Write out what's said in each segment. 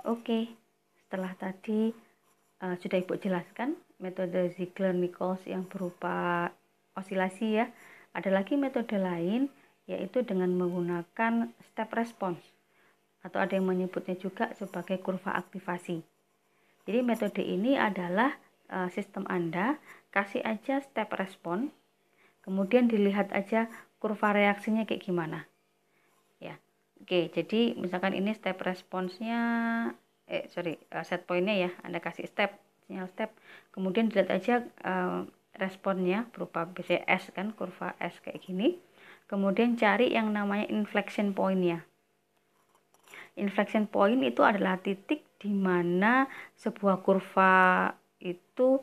Oke, setelah tadi sudah Ibu jelaskan metode Ziegler-Nichols yang berupa osilasi ya. Ada lagi metode lain yaitu dengan menggunakan step response atau ada yang menyebutnya juga sebagai kurva aktivasi. Jadi metode ini adalah sistem Anda kasih aja step response, kemudian dilihat aja kurva reaksinya kayak gimana. Ya. Oke, jadi misalkan ini step response-nya set point-nya ya, Anda kasih sinyal step, kemudian dilihat aja responnya berupa BCS kan, kurva S kayak gini, kemudian cari yang namanya inflection point-nya. Inflection point itu adalah titik di mana sebuah kurva itu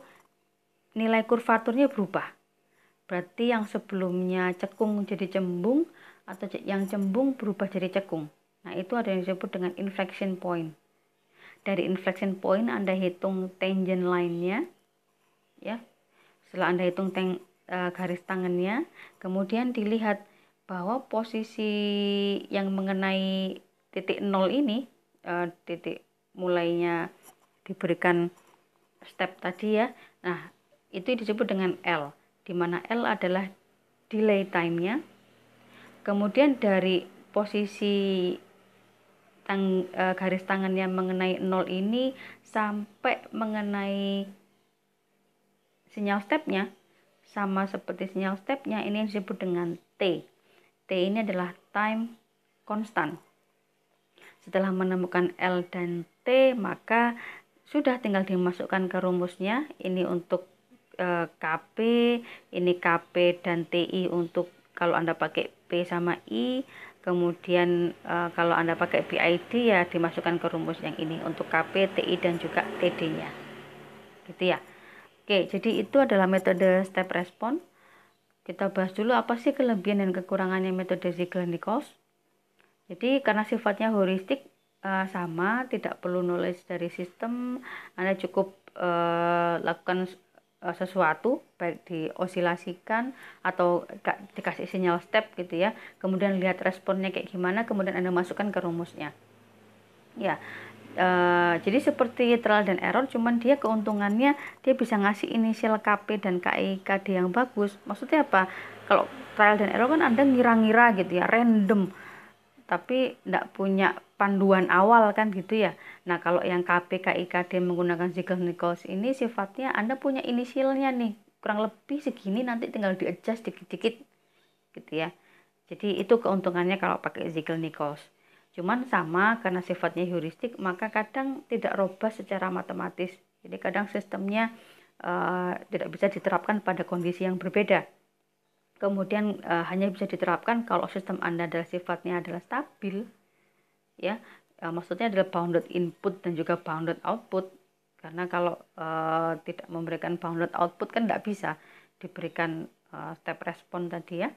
nilai kurvaturnya berubah. Berarti yang sebelumnya cekung jadi cembung atau yang cembung berubah jadi cekung. Nah, itu ada yang disebut dengan inflection point. Dari inflection point Anda hitung tangent line-nya ya. Setelah Anda hitung garis tangannya, kemudian dilihat bahwa posisi yang mengenai titik 0 ini, titik mulainya diberikan step tadi ya. Nah, itu disebut dengan L, di mana L adalah delay time-nya. Kemudian dari posisi garis tangannya mengenai 0 ini sampai mengenai sinyal stepnya, sama seperti sinyal stepnya, ini disebut dengan T. T ini adalah time constant. Setelah menemukan L dan T, maka sudah tinggal dimasukkan ke rumusnya. Ini untuk KP, ini KP dan TI untuk kalau Anda pakai P sama I. Kemudian kalau Anda pakai PID ya dimasukkan ke rumus yang ini untuk KP, TI dan juga TD-nya. Gitu ya. Oke, jadi itu adalah metode step response. Kita bahas dulu apa sih kelebihan dan kekurangannya metode Ziegler-Nichols. Jadi karena sifatnya heuristik sama, tidak perlu knowledge dari sistem, Anda cukup lakukan sesuatu, baik diosilasikan atau dikasih sinyal step gitu ya, kemudian lihat responnya kayak gimana, kemudian Anda masukkan ke rumusnya. Ya, jadi seperti trial dan error, cuman dia keuntungannya dia bisa ngasih inisial KP dan KIKD yang bagus. Maksudnya apa? Kalau trial dan error kan Anda ngira-ngira gitu ya, random, tapi tidak punya panduan awal kan gitu ya. Nah, kalau yang KP KIKD menggunakan Ziegler-Nichols ini sifatnya Anda punya inisialnya nih, kurang lebih segini, nanti tinggal di-adjust dikit-dikit gitu ya. Jadi itu keuntungannya kalau pakai Ziegler-Nichols. Cuman sama, karena sifatnya heuristik, maka kadang tidak robust secara matematis. Jadi kadang sistemnya tidak bisa diterapkan pada kondisi yang berbeda. Kemudian hanya bisa diterapkan kalau sistem Anda adalah sifatnya adalah stabil, ya, maksudnya adalah bounded input dan juga bounded output. Karena kalau tidak memberikan bounded output kan tidak bisa diberikan step respon tadi ya.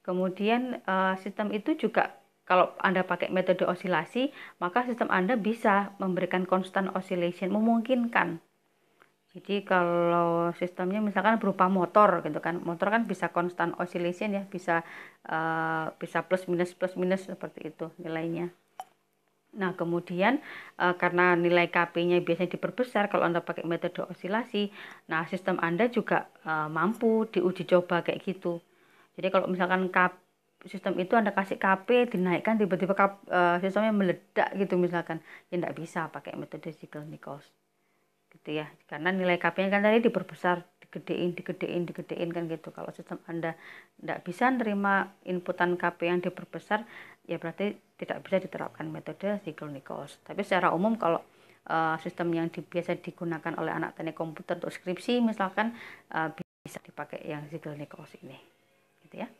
Kemudian sistem itu juga kalau Anda pakai metode osilasi, maka sistem Anda bisa memberikan constant oscillation, memungkinkan. Jadi kalau sistemnya misalkan berupa motor gitu kan, motor kan bisa constant oscillation ya, bisa plus minus seperti itu nilainya. Nah, kemudian karena nilai KP-nya biasanya diperbesar kalau Anda pakai metode osilasi, nah sistem Anda juga mampu diuji coba kayak gitu. Jadi kalau misalkan sistem itu Anda kasih KP dinaikkan, tiba-tiba sistemnya meledak gitu misalkan, ya tidak bisa pakai metode Ziegler-Nichols gitu ya, karena nilai KP-nya kan tadi diperbesar, digedein kan gitu. Kalau sistem Anda tidak bisa menerima inputan KP yang diperbesar, ya berarti tidak bisa diterapkan metode Ziegler-Nichols. Tapi secara umum kalau sistem yang biasa digunakan oleh anak teknik komputer untuk skripsi misalkan bisa dipakai yang Ziegler-Nichols ini gitu ya.